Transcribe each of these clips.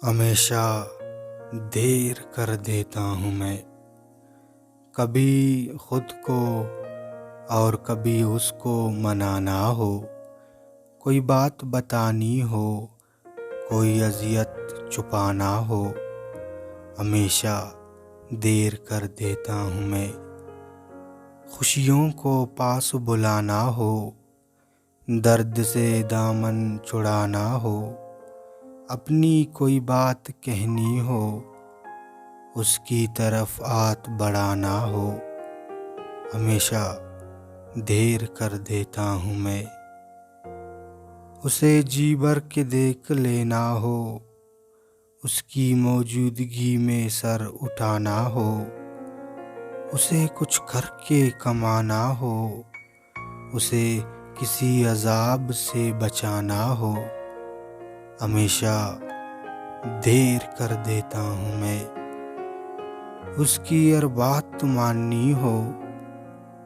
ہمیشہ دیر کر دیتا ہوں میں، کبھی خود کو اور کبھی اس کو منانا ہو، کوئی بات بتانی ہو، کوئی اذیت چھپانا ہو، ہمیشہ دیر کر دیتا ہوں میں۔ خوشیوں کو پاس بلانا ہو، درد سے دامن چھڑانا ہو، اپنی کوئی بات کہنی ہو، اس کی طرف ہاتھ بڑھانا ہو، ہمیشہ دیر کر دیتا ہوں میں۔ اسے جی بھر کے دیکھ لینا ہو، اس کی موجودگی میں سر اٹھانا ہو، اسے کچھ کر کے کمانا ہو، اسے کسی عذاب سے بچانا ہو، ہمیشہ دیر کر دیتا ہوں میں۔ اس کی ہر بات ماننی ہو،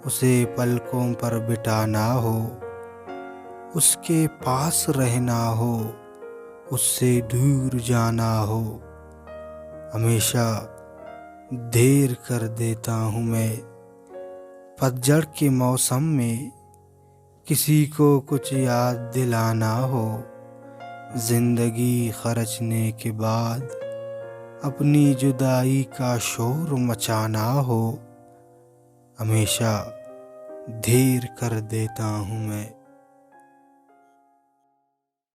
اسے پلکوں پر بٹھانا ہو، اس کے پاس رہنا ہو، اس سے دور جانا ہو، ہمیشہ دیر کر دیتا ہوں میں۔ پتجھڑ کے موسم میں کسی کو کچھ یاد دلانا ہو، زندگی خرچنے کے بعد اپنی جدائی کا شور مچانا ہو، ہمیشہ دیر کر دیتا ہوں میں۔